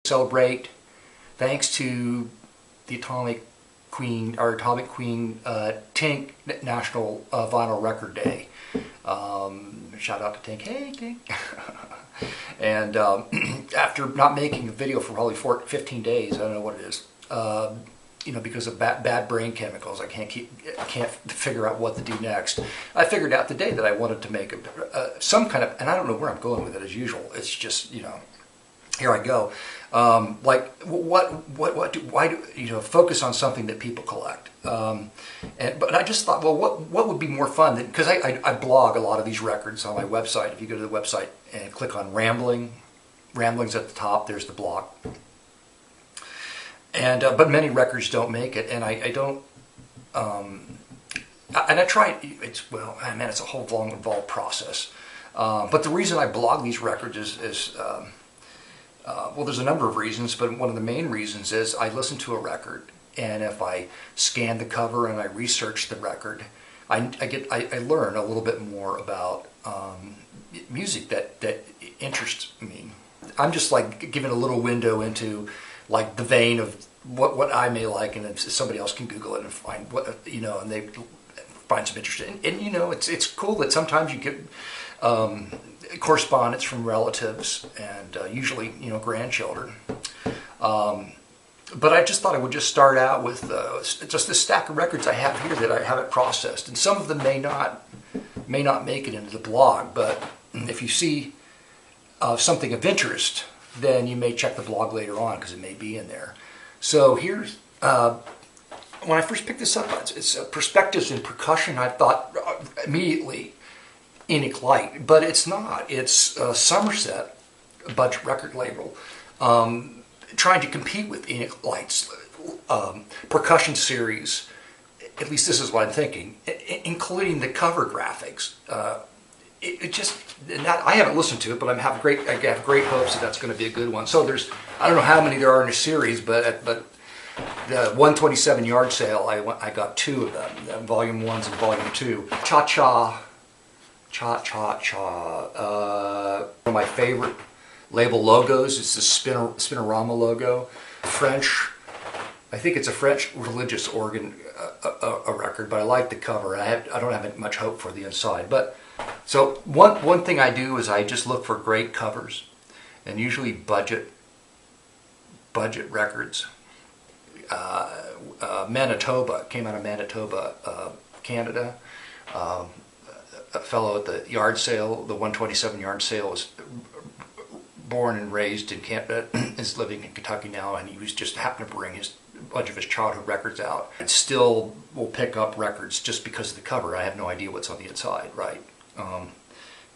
Celebrate, thanks to the Atomic Queen, 10th National Vinyl Record Day. Shout out to Tink. Hey, Tink. And after not making a video for probably 15 days, I don't know what it is, because of bad brain chemicals, I can't figure out what to do next. I figured out today that I wanted to make some kind of, and I don't know where I'm going with it as usual. It's just, here I go. Why do focus on something that people collect? But I just thought, well, what would be more fun than, because I blog a lot of these records on my website. If you go to the website and click on Ramblings at the top, there's the blog. And but many records don't make it, and I don't. And I try. It's a whole long involved process. But the reason I blog these records is there's a number of reasons, but one of the main reasons is I listen to a record, and if I scan the cover and I research the record, I learn a little bit more about music that interests me. I'm just like giving a little window into like the vein of what I may like, and then somebody else can Google it and find what and they find some interest in. And it's cool that sometimes you get correspondence from relatives and usually grandchildren. But I just thought I would just start out with just this stack of records I have here that I haven't processed, and some of them may not make it into the blog. But if you see something of interest, then you may check the blog later on because it may be in there. So here's when I first picked this up, it's Perspectives in Percussion. I thought immediately Manic Light, but it's not. It's Somerset, a budget record label, trying to compete with Manic Light's percussion series. At least this is what I'm thinking, including the cover graphics. I haven't listened to it, but I have great hopes that that's going to be a good one. So I don't know how many there are in a series, but the 127 yard sale, I got two of them, Volume 1s and Volume 2. Cha. One of my favorite label logos is the Spinorama logo. French, I think it's a French religious organ a record, but I like the cover. I don't have much hope for the inside. But so one thing I do is I just look for great covers, and usually budget records. Manitoba, came out of Manitoba, Canada. A fellow at the yard sale, the 127 yard sale, was born and raised in Canada, is living in Kentucky now, and he was just happened to bring a bunch of his childhood records out. I still will pick up records just because of the cover. I have no idea what's on the inside, right?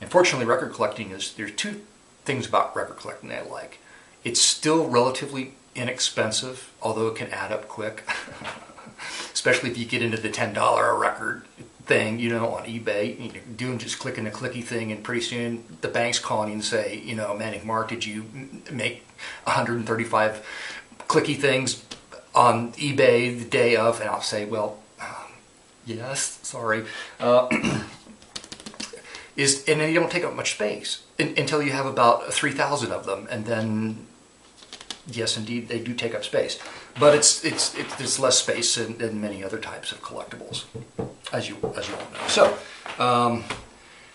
Unfortunately, record collecting there's two things about record collecting that I like. It's still relatively inexpensive, although it can add up quick, especially if you get into the $10 a record thing, on eBay. Doing just clicking a clicky thing, and pretty soon the bank's calling you and say, Manic Mark, did you make 135 clicky things on eBay the day of? And I'll say, well, yes, sorry. And then you don't take up much space until you have about 3,000 of them, and then yes, indeed, they do take up space. But there's less space than many other types of collectibles, as you all know.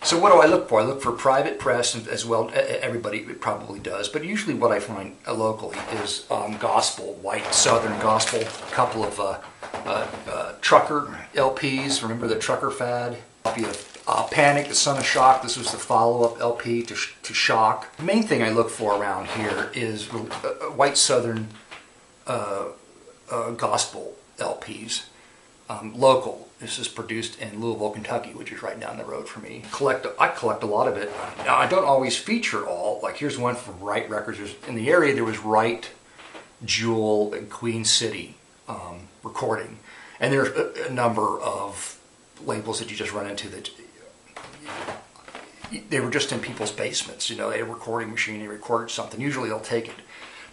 So what do I look for? I look for private press as well. Everybody probably does, but usually what I find locally is gospel, white Southern gospel. A couple of trucker LPs. Remember the trucker fad? Panic, The Son of Shock. This was the follow-up LP to Shock. The main thing I look for around here is white Southern gospel LPs. Local. This is produced in Louisville, Kentucky, which is right down the road from me. I collect a lot of it. Now, I don't always feature all. Like, here's one from Wright Records. In the area, there was Wright, Jewel, and Queen City recording. And there's a number of labels that you just run into that they were just in people's basements. They had a recording machine, they recorded something. Usually they'll take it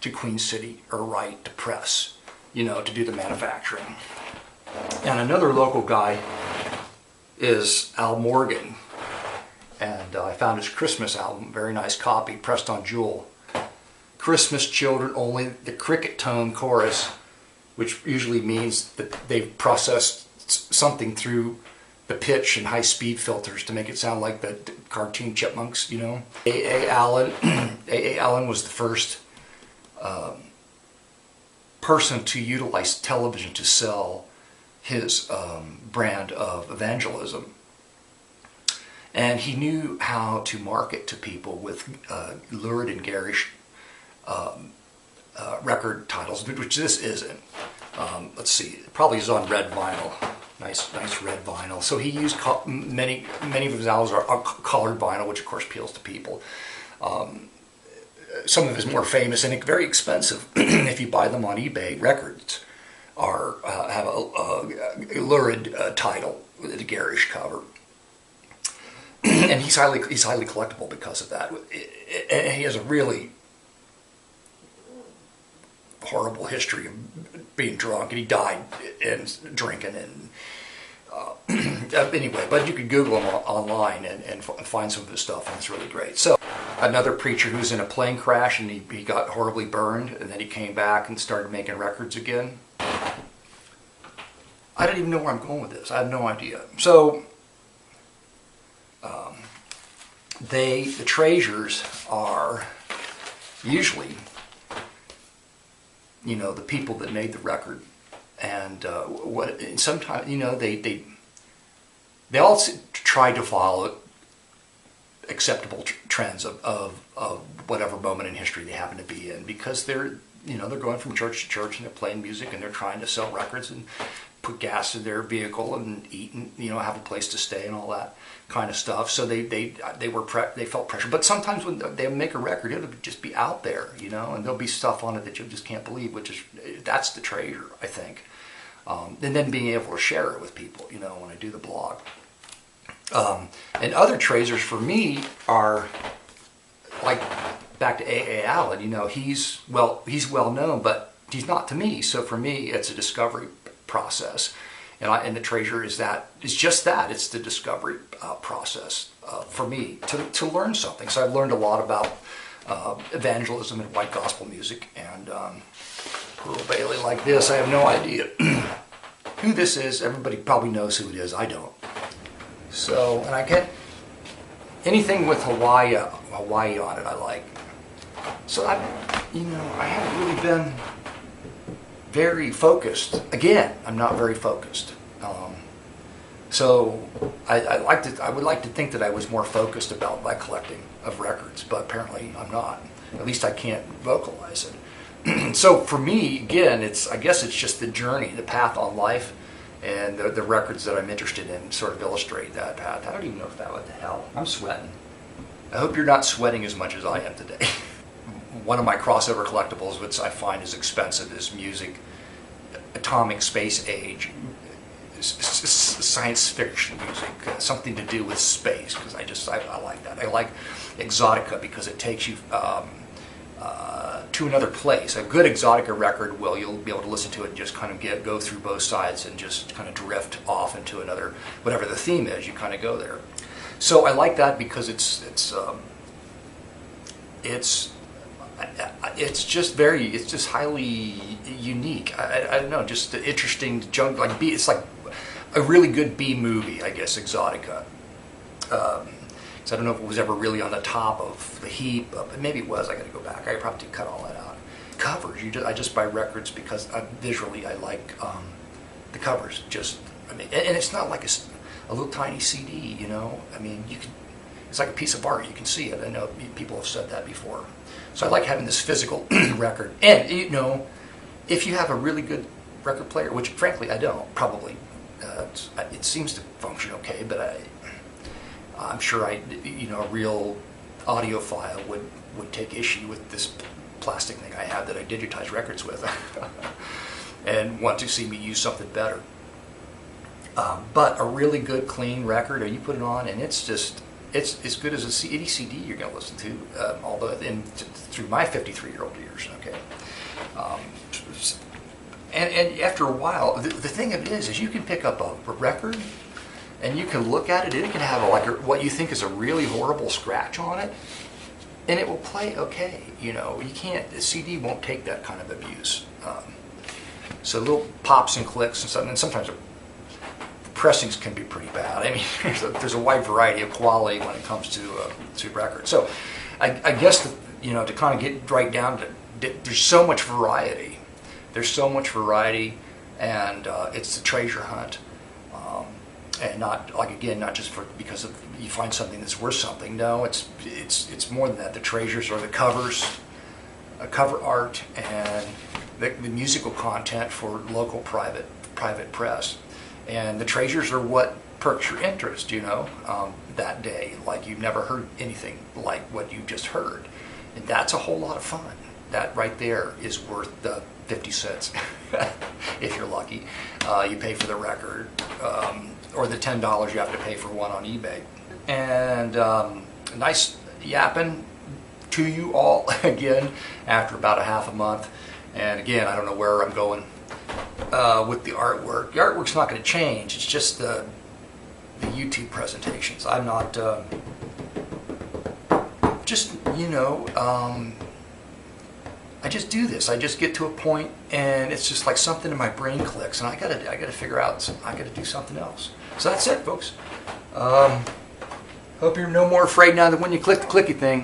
to Queen City or Wright to press, to do the manufacturing. And another local guy is Al Morgan, and I found his Christmas album, very nice copy, pressed on Jewel. Christmas Children Only, the cricket tone chorus, which usually means that they've processed something through the pitch and high-speed filters to make it sound like the cartoon chipmunks, you know. A. Allen, A. Allen was the first person to utilize television to sell his brand of evangelism. And he knew how to market to people with lurid and garish record titles, which this isn't. Let's see, it probably is on red vinyl. Nice red vinyl. So he used many of his albums are colored vinyl, which of course appeals to people. Some of his more famous and very expensive, if you buy them on eBay, records have a lurid title with a garish cover, and he's highly collectible because of that. And he has a really horrible history of being drunk, and he died and drinking and anyway, but you can Google him online and find some of his stuff, and it's really great. So another preacher who's in a plane crash and he got horribly burned, and then he came back and started making records again. I don't even know where I'm going with this. I have no idea. So the treasures are usually, you know, the people that made the record, and sometimes, you know, they all try to follow acceptable trends of whatever moment in history they happen to be in, because they're going from church to church and they're playing music and they're trying to sell records and put gas in their vehicle and eat and, you know, have a place to stay and all that kind of stuff. So they felt pressure. But sometimes when they make a record, it'll just be out there, you know, and there'll be stuff on it that you just can't believe, that's the treasure, I think. And then being able to share it with people, you know, when I do the blog. And other treasures for me are, like, back to A. Allen, you know, he's well known, but he's not to me. So for me, it's a discovery process. And the treasure is just that. It's the discovery process for me to learn something. So I've learned a lot about evangelism and white gospel music. And Pearl Bailey like this, I have no idea who this is. Everybody probably knows who it is. I don't. So, and I get anything with Hawaii on it, I like. So I haven't really been very focused. Again, I'm not very focused. So I would like to think that I was more focused about my collecting of records, but apparently I'm not. At least I can't vocalize it. So for me, again, I guess it's just the journey, the path on life, and the records that I'm interested in sort of illustrate that path. I don't even know if what the hell. I'm sweating. I hope you're not sweating as much as I am today. One of my crossover collectibles, which I find is expensive, is music, atomic space age, science fiction music, something to do with space, because I like that. I like exotica because it takes you to another place. A good exotica record you'll be able to listen to it and just kind of go through both sides and just kind of drift off into another, whatever the theme is, you kind of go there. So I like that because it's just highly unique. I don't know, just interesting junk, like it's like a really good B movie, I guess, exotica. So I don't know if it was ever really on the top of the heap, but maybe it was. I got to go back. I probably cut all that out. Covers. I just buy records because visually I like the covers. And it's not like a little tiny CD, you know. I mean, it's like a piece of art. You can see it. I know people have said that before. So I like having this physical record. And, you know, if you have a really good record player, which frankly I don't, probably, it seems to function okay, but I'm sure a real audiophile would take issue with this plastic thing I have that I digitize records with and want to see me use something better. But a really good, clean record, or you put it on and it's as good as any CD you're going to listen to, although through my 53-year-old years, okay? And after a while, the thing of it is you can pick up a record and you can look at it, and it can have what you think is a really horrible scratch on it, and it will play okay. You know, you can't, the CD won't take that kind of abuse. So little pops and clicks and something, and sometimes pressings can be pretty bad. I mean, there's a wide variety of quality when it comes to records. So I guess, you know, to kind of get right down to, there's so much variety. There's so much variety, and it's the treasure hunt. And not, like, again, not just because of you find something that's worth something. No, it's more than that. The treasures are the covers, cover art, and the musical content for local private press. And the treasures are what perks your interest, you know, that day. Like, you've never heard anything like what you just heard, and that's a whole lot of fun. That right there is worth the 50 cents if you're lucky. You pay for the record. Or the $10 you have to pay for one on eBay. And nice yapping to you all again after about a half a month. And again, I don't know where I'm going with the artwork. The artwork's not going to change. It's just the YouTube presentations. I'm not just, you know, I just do this. I just get to a point, and it's just like something in my brain clicks, and I gotta figure out. I gotta do something else. So that's it, folks. Hope you're no more afraid now that when you click the clicky thing.